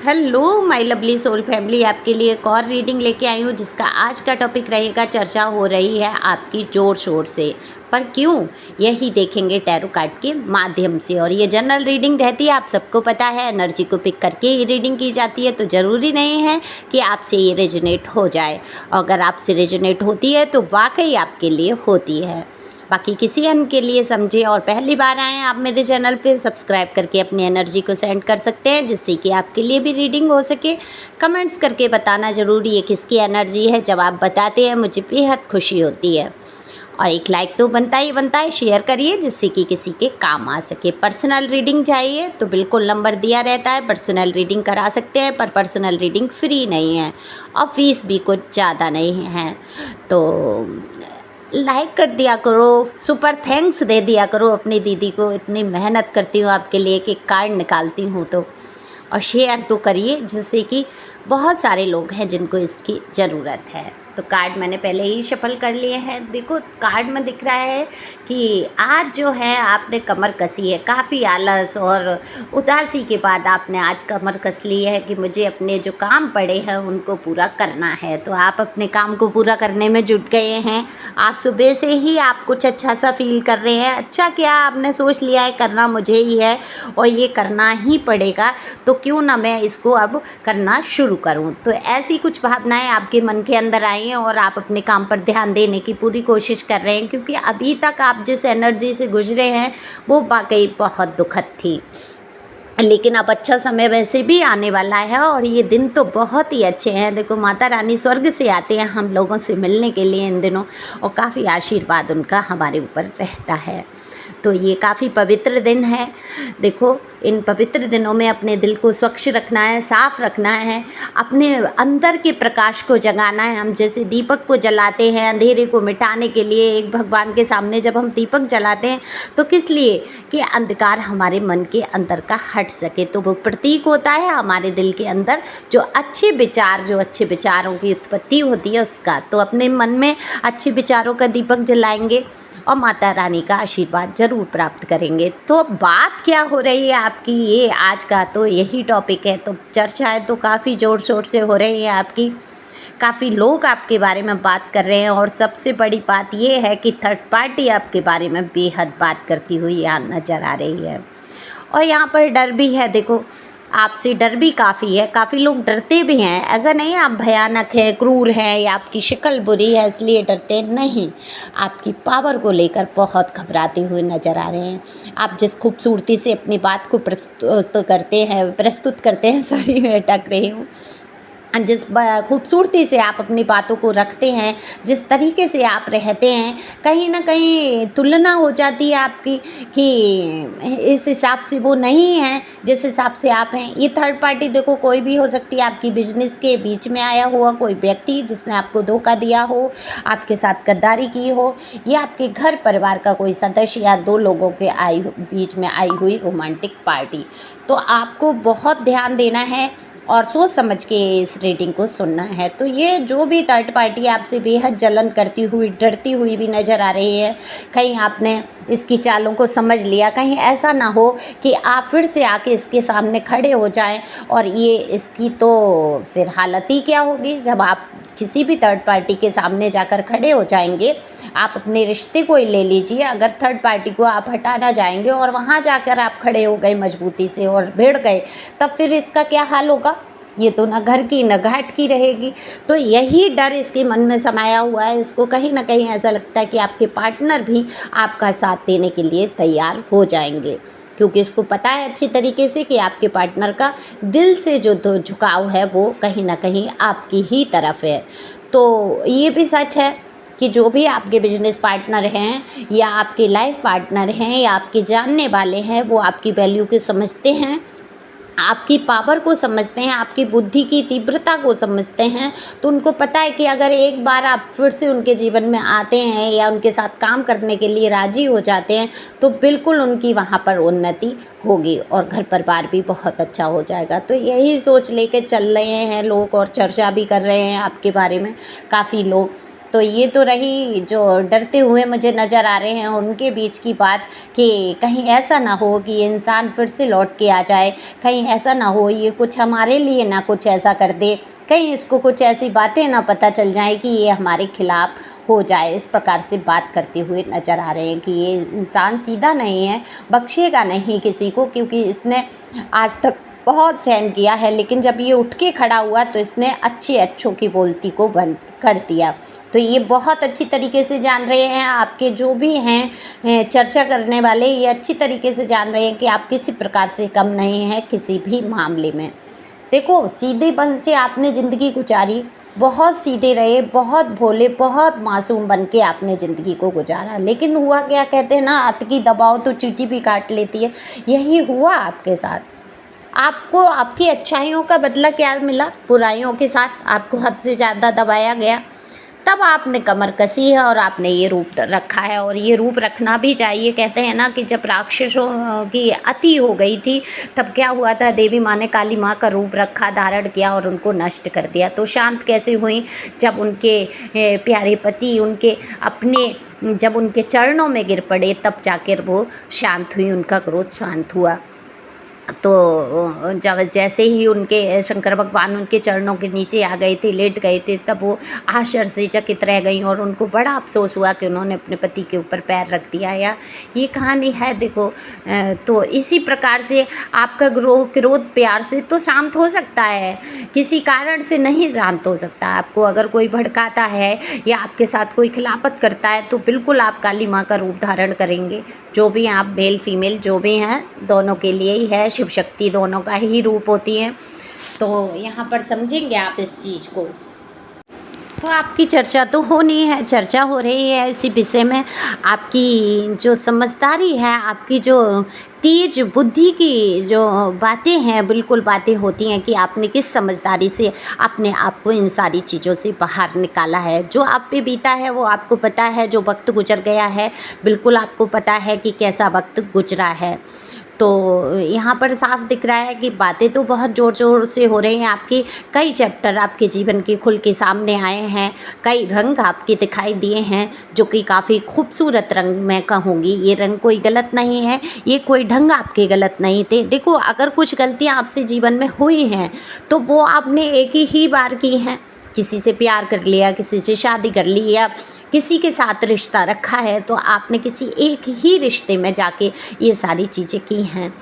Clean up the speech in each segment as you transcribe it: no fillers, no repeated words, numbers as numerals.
Hello my lovely soul family, आपके लिए एक और रीडिंग लेके आई हूँ जिसका आज का टॉपिक रहेगा। चर्चा हो रही है आपकी ज़ोर शोर से, पर क्यों, यही देखेंगे टैरो कार्ड के माध्यम से। और ये जनरल रीडिंग रहती है, आप सबको पता है, एनर्जी को पिक करके ही रीडिंग की जाती है, तो ज़रूरी नहीं है कि आपसे ये रेजोनेट हो जाए। अगर आपसे रेजोनेट होती है तो वाकई आपके लिए होती है, बाकी किसी अन्य के लिए समझे। और पहली बार आए आप मेरे चैनल पे, सब्सक्राइब करके अपनी एनर्जी को सेंड कर सकते हैं जिससे कि आपके लिए भी रीडिंग हो सके। कमेंट्स करके बताना ज़रूरी है किसकी एनर्जी है, जब आप बताते हैं मुझे बेहद खुशी होती है। और एक लाइक तो बनता ही बनता है, शेयर करिए जिससे कि किसी के काम आ सके। पर्सनल रीडिंग चाहिए तो बिल्कुल नंबर दिया रहता है, पर्सनल रीडिंग करा सकते हैं, पर पर्सनल रीडिंग फ्री नहीं है और फीस भी कुछ ज़्यादा नहीं है। तो लाइक कर दिया करो, सुपर थैंक्स दे दिया करो अपनी दीदी को, इतनी मेहनत करती हूँ आपके लिए कि कार्ड निकालती हूँ तो। और शेयर तो करिए जिससे कि बहुत सारे लोग हैं जिनको इसकी ज़रूरत है। तो कार्ड मैंने पहले ही शफल कर लिए हैं। देखो कार्ड में दिख रहा है कि आज जो है आपने कमर कसी है, काफ़ी आलस और उदासी के बाद आपने आज कमर कस ली है कि मुझे अपने जो काम पड़े हैं उनको पूरा करना है। तो आप अपने काम को पूरा करने में जुट गए हैं। आज सुबह से ही आप कुछ अच्छा सा फील कर रहे हैं। अच्छा क्या आपने सोच लिया है करना मुझे ही है और ये करना ही पड़ेगा, तो क्यों ना मैं इसको अब करना शुरू करूं। तो ऐसी कुछ भावनाएं आपके मन के अंदर आई हैं और आप अपने काम पर ध्यान देने की पूरी कोशिश कर रहे हैं, क्योंकि अभी तक आप जिस एनर्जी से गुजरे हैं वो वाकई बहुत दुखद थी। लेकिन अब अच्छा समय वैसे भी आने वाला है और ये दिन तो बहुत ही अच्छे हैं। देखो माता रानी स्वर्ग से आते हैं हम लोगों से मिलने के लिए इन दिनों, और काफ़ी आशीर्वाद उनका हमारे ऊपर रहता है। तो ये काफ़ी पवित्र दिन है। देखो इन पवित्र दिनों में अपने दिल को स्वच्छ रखना है, साफ़ रखना है, अपने अंदर के प्रकाश को जगाना है। हम जैसे दीपक को जलाते हैं अंधेरे को मिटाने के लिए, एक भगवान के सामने जब हम दीपक जलाते हैं तो किस लिए, कि अंधकार हमारे मन के अंदर का हट सके। तो वो प्रतीक होता है हमारे दिल के अंदर जो अच्छे विचार, जो अच्छे विचारों की उत्पत्ति होती है उसका। तो अपने मन में अच्छे विचारों का दीपक जलाएंगे और माता रानी का आशीर्वाद ज़रूर प्राप्त करेंगे। तो बात क्या हो रही है आपकी, ये आज का तो यही टॉपिक है। तो चर्चाएं तो काफ़ी ज़ोर शोर से हो रही है आपकी, काफ़ी लोग आपके बारे में बात कर रहे हैं। और सबसे बड़ी बात ये है कि थर्ड पार्टी आपके बारे में बेहद बात करती हुई यहाँ नज़र आ रही है। और यहाँ पर डर भी है। देखो आपसे डर भी काफ़ी है, काफ़ी लोग डरते भी हैं। ऐसा नहीं है आप भयानक हैं, क्रूर हैं या आपकी शक्ल बुरी है इसलिए डरते नहीं, आपकी पावर को लेकर बहुत घबराते हुए नज़र आ रहे हैं। आप जिस खूबसूरती से अपनी बात को प्रस्तुत करते हैं सॉरी मैं अटक रही हूँ, जिस खूबसूरती से आप अपनी बातों को रखते हैं, जिस तरीके से आप रहते हैं, कहीं ना कहीं तुलना हो जाती है आपकी कि इस हिसाब से वो नहीं है जिस हिसाब से आप हैं। ये थर्ड पार्टी देखो कोई भी हो सकती है, आपकी बिजनेस के बीच में आया हुआ कोई व्यक्ति जिसने आपको धोखा दिया हो, आपके साथ गद्दारी की हो, या आपके घर परिवार का कोई सदस्य, या दो लोगों के बीच में आई हुई रोमांटिक पार्टी। तो आपको बहुत ध्यान देना है और सोच समझ के इस रीडिंग को सुनना है। तो ये जो भी थर्ड पार्टी आपसे बेहद जलन करती हुई, डरती हुई भी नज़र आ रही है, कहीं आपने इसकी चालों को समझ लिया, कहीं ऐसा ना हो कि आप फिर से आके इसके सामने खड़े हो जाएं और ये इसकी तो फिर हालत ही क्या होगी जब आप किसी भी थर्ड पार्टी के सामने जाकर खड़े हो जाएंगे। आप अपने रिश्ते को ही ले लीजिए, अगर थर्ड पार्टी को आप हटाना जाएंगे और वहाँ जाकर आप खड़े हो गए मजबूती से और भिड़ गए, तब फिर इसका क्या हाल होगा। ये तो ना घर की न घाट की रहेगी। तो यही डर इसके मन में समाया हुआ है। इसको कहीं ना कहीं ऐसा लगता है कि आपके पार्टनर भी आपका साथ देने के लिए तैयार हो जाएंगे, क्योंकि इसको पता है अच्छी तरीके से कि आपके पार्टनर का दिल से जो तो झुकाव है वो कहीं ना कहीं आपकी ही तरफ है। तो ये भी सच है कि जो भी आपके बिजनेस पार्टनर हैं या आपके लाइफ पार्टनर हैं या आपके जानने वाले हैं, वो आपकी वैल्यू को समझते हैं, आपकी पावर को समझते हैं, आपकी बुद्धि की तीव्रता को समझते हैं। तो उनको पता है कि अगर एक बार आप फिर से उनके जीवन में आते हैं या उनके साथ काम करने के लिए राज़ी हो जाते हैं तो बिल्कुल उनकी वहाँ पर उन्नति होगी और घर परिवार भी बहुत अच्छा हो जाएगा। तो यही सोच लेके चल रहे हैं लोग और चर्चा भी कर रहे हैं आपके बारे में काफ़ी लोग। तो ये तो रही जो डरते हुए मुझे नज़र आ रहे हैं उनके बीच की बात, कि कहीं ऐसा ना हो कि ये इंसान फिर से लौट के आ जाए, कहीं ऐसा ना हो ये कुछ हमारे लिए ना कुछ ऐसा कर दे, कहीं इसको कुछ ऐसी बातें ना पता चल जाए कि ये हमारे खिलाफ़ हो जाए। इस प्रकार से बात करते हुए नज़र आ रहे हैं कि ये इंसान सीधा नहीं है, बख्शेगा नहीं किसी को, क्योंकि इसने आज तक बहुत सहन किया है, लेकिन जब ये उठ के खड़ा हुआ तो इसने अच्छे अच्छों की बोलती को बंद कर दिया। तो ये बहुत अच्छी तरीके से जान रहे हैं, आपके जो भी हैं चर्चा करने वाले, ये अच्छी तरीके से जान रहे हैं कि आप किसी प्रकार से कम नहीं हैं किसी भी मामले में। देखो, सीधेपन से आपने ज़िंदगी गुजारी, बहुत सीधे रहे, बहुत भोले, बहुत मासूम बन के आपने ज़िंदगी को गुजारा, लेकिन हुआ क्या, कहते हैं ना, अत की दबाव तो चींटी भी काट लेती है। यही हुआ आपके साथ। आपको आपकी अच्छाइयों का बदला क्या मिला? बुराइयों के साथ आपको हद से ज़्यादा दबाया गया। तब आपने कमर कसी है और आपने ये रूप रखा है, और ये रूप रखना भी चाहिए। कहते हैं ना कि जब राक्षसों की अति हो गई थी, तब क्या हुआ था, देवी माँ ने काली माँ का रूप रखा, धारण किया और उनको नष्ट कर दिया। तो शांत कैसे हुई? जब उनके प्यारे पति उनके अपने जब उनके चरणों में गिर पड़े, तब जाकर वो शांत हुई, उनका क्रोध शांत हुआ। तो जब जैसे ही उनके शंकर भगवान उनके चरणों के नीचे आ गए थे, लेट गए थे, तब वो आश्चर्यचकित रह गईं और उनको बड़ा अफ़सोस हुआ कि उन्होंने अपने पति के ऊपर पैर रख दिया। या ये कहानी है, देखो। तो इसी प्रकार से आपका क्रोध प्यार से तो शांत हो सकता है, किसी कारण से नहीं शांत हो सकता। आपको अगर कोई भड़काता है या आपके साथ कोई खिलाफत करता है, तो बिल्कुल आप काली माँ का रूप धारण करेंगे। जो भी हैं आप, मेल फीमेल जो भी हैं, दोनों के लिए ही है, शिव शक्ति दोनों का ही रूप होती हैं। तो यहाँ पर समझेंगे आप इस चीज़ को। तो आपकी चर्चा तो होनी है, चर्चा हो रही है इसी विषय में। आपकी जो समझदारी है, आपकी जो तेज बुद्धि की जो बातें हैं, बिल्कुल बातें होती हैं कि आपने किस समझदारी से अपने आप को इन सारी चीज़ों से बाहर निकाला है। जो आप पे बीता है वो आपको पता है, जो वक्त गुजर गया है बिल्कुल आपको पता है कि कैसा वक्त गुजरा है। तो यहाँ पर साफ दिख रहा है कि बातें तो बहुत ज़ोर ज़ोर से हो रही हैं आपकी। कई चैप्टर आपके जीवन के खुल के सामने आए हैं, कई रंग आपके दिखाई दिए हैं, जो कि काफ़ी खूबसूरत रंग मैं कहूँगी। ये रंग कोई गलत नहीं है, ये कोई ढंग आपके गलत नहीं थे। देखो, अगर कुछ गलतियाँ आपसे जीवन में हुई हैं, तो वो आपने एक ही बार की हैं। किसी से प्यार कर लिया, किसी से शादी कर ली, या किसी के साथ रिश्ता रखा है, तो आपने किसी एक ही रिश्ते में जाके ये सारी चीज़ें की हैं।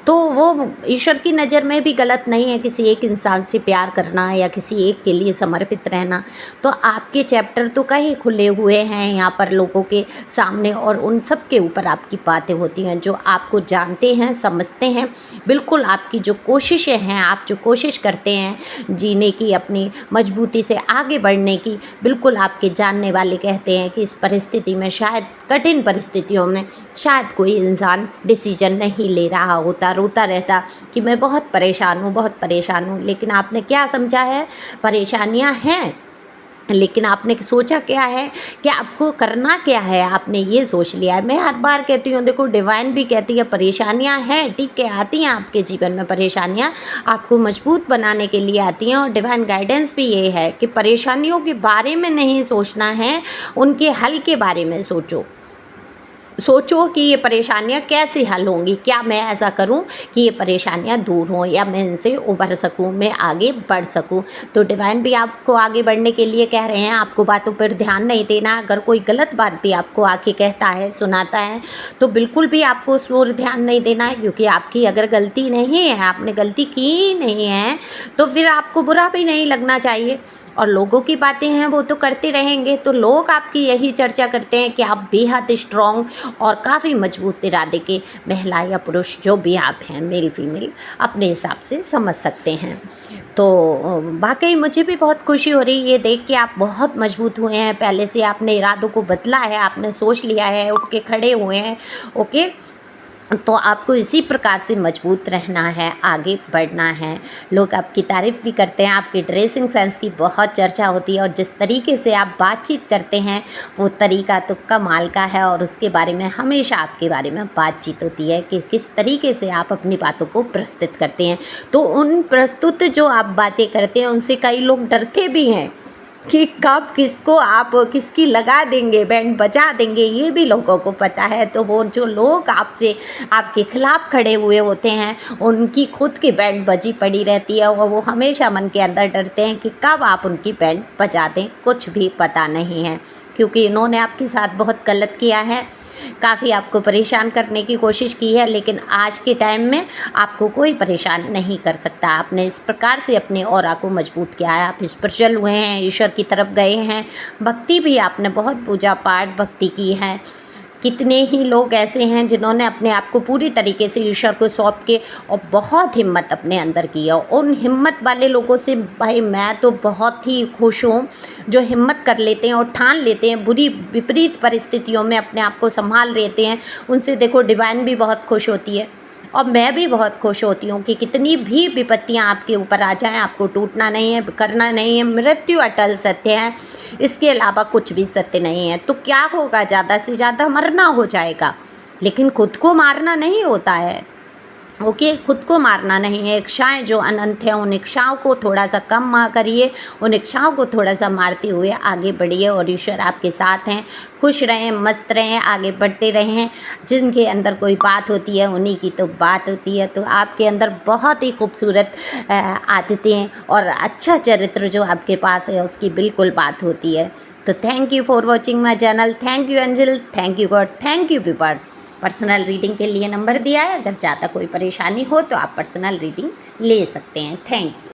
तो वो ईश्वर की नज़र में भी गलत नहीं है किसी एक इंसान से प्यार करना या किसी एक के लिए समर्पित रहना। तो आपके चैप्टर तो कई खुले हुए हैं यहाँ पर लोगों के सामने, और उन सब के ऊपर आपकी बातें होती हैं जो आपको जानते हैं, समझते हैं। बिल्कुल आपकी जो कोशिशें हैं, आप जो कोशिश करते हैं जीने की, अपनी मजबूती से आगे बढ़ने की, बिल्कुल आपके जानने वाले कहते हैं कि इस परिस्थिति में, शायद कठिन परिस्थितियों में, शायद कोई इंसान डिसीजन नहीं ले रहा होता, रोता रहता कि मैं बहुत परेशान हूँ, बहुत परेशान हूँ। लेकिन आपने क्या समझा है? परेशानियाँ हैं, लेकिन आपने सोचा क्या है कि आपको करना क्या है, आपने ये सोच लिया है। मैं हर बार कहती हूँ, देखो डिवाइन भी कहती है परेशानियाँ हैं, ठीक है, आती हैं आपके जीवन में परेशानियाँ, आपको मजबूत बनाने के लिए आती हैं। और डिवाइन गाइडेंस भी ये है कि परेशानियों के बारे में नहीं सोचना है, उनके हल के बारे में सोचो कि ये परेशानियाँ कैसे हल होंगी, क्या मैं ऐसा करूं कि ये परेशानियाँ दूर हों या मैं इनसे उभर सकूं, मैं आगे बढ़ सकूं। तो डिवाइन भी आपको आगे बढ़ने के लिए कह रहे हैं, आपको बातों पर ध्यान नहीं देना। अगर कोई गलत बात भी आपको आके कहता है, सुनाता है, तो बिल्कुल भी आपको उस ओर ध्यान नहीं देना है, क्योंकि आपकी अगर गलती नहीं है, आपने गलती की नहीं है, तो फिर आपको बुरा भी नहीं लगना चाहिए। और लोगों की बातें हैं वो तो करते रहेंगे, तो लोग आपकी यही चर्चा करते हैं कि आप बेहद स्ट्रॉन्ग और काफ़ी मजबूत इरादे के महिला या पुरुष जो भी आप हैं, मेल फीमेल, अपने हिसाब से समझ सकते हैं। तो वाकई मुझे भी बहुत खुशी हो रही है ये देख के, आप बहुत मजबूत हुए हैं। पहले से आपने इरादों को बदला है, आपने सोच लिया है, उठ के खड़े हुए हैं। ओके, तो आपको इसी प्रकार से मजबूत रहना है, आगे बढ़ना है। लोग आपकी तारीफ़ भी करते हैं, आपकी ड्रेसिंग सेंस की बहुत चर्चा होती है, और जिस तरीके से आप बातचीत करते हैं वो तरीका तो कमाल का है, और उसके बारे में हमेशा आपके बारे में बातचीत होती है कि किस तरीके से आप अपनी बातों को प्रस्तुत करते हैं। तो उन प्रस्तुत जो आप बातें करते हैं उनसे कई लोग डरते भी हैं, कि कब किसको आप किसकी लगा देंगे, बैंड बजा देंगे, ये भी लोगों को पता है। तो वो जो लोग आपसे आपके खिलाफ खड़े हुए होते हैं, उनकी खुद की बैंड बजी पड़ी रहती है और वो हमेशा मन के अंदर डरते हैं कि कब आप उनकी बैंड बजा दें, कुछ भी पता नहीं है, क्योंकि इन्होंने आपके साथ बहुत गलत किया है, काफ़ी आपको परेशान करने की कोशिश की है, लेकिन आज के टाइम में आपको कोई परेशान नहीं कर सकता। आपने इस प्रकार से अपने ऑरा को मजबूत किया है, आप स्पिरिचुअल हुए हैं, ईश्वर की तरफ गए हैं, भक्ति भी आपने बहुत पूजा पाठ भक्ति की है। कितने ही लोग ऐसे हैं जिन्होंने अपने आप को पूरी तरीके से ईश्वर को सौंप के और बहुत हिम्मत अपने अंदर की है। उन हिम्मत वाले लोगों से भाई मैं तो बहुत ही खुश हूँ, जो हिम्मत कर लेते हैं और ठान लेते हैं, बुरी विपरीत परिस्थितियों में अपने आप को संभाल लेते हैं। उनसे देखो डिवाइन भी बहुत खुश होती है और मैं भी बहुत खुश होती हूँ कि कितनी भी विपत्तियाँ आपके ऊपर आ जाएं, आपको टूटना नहीं है, करना नहीं है। मृत्यु अटल सत्य है, इसके अलावा कुछ भी सत्य नहीं है। तो क्या होगा, ज़्यादा से ज़्यादा मरना हो जाएगा, लेकिन खुद को मारना नहीं होता है। ओके, खुद को मारना नहीं है। इच्छाएं जो अनंत हैं, उन इच्छाओं को थोड़ा सा कम करिए, उन इच्छाओं को थोड़ा सा मारते हुए आगे बढ़िए और ईश्वर आपके साथ हैं। खुश रहें, मस्त रहें, आगे बढ़ते रहें। जिनके अंदर कोई बात होती है उन्हीं की तो बात होती है। तो आपके अंदर बहुत ही खूबसूरत आदतें और अच्छा चरित्र जो आपके पास है उसकी बिल्कुल बात होती है। तो thank you for watching my channel. Thank you angel, thank you God, thank you viewers. Personal reading के लिए नंबर दिया है, अगर ज़्यादा कोई परेशानी हो तो आप पर्सनल रीडिंग ले सकते हैं। Thank you.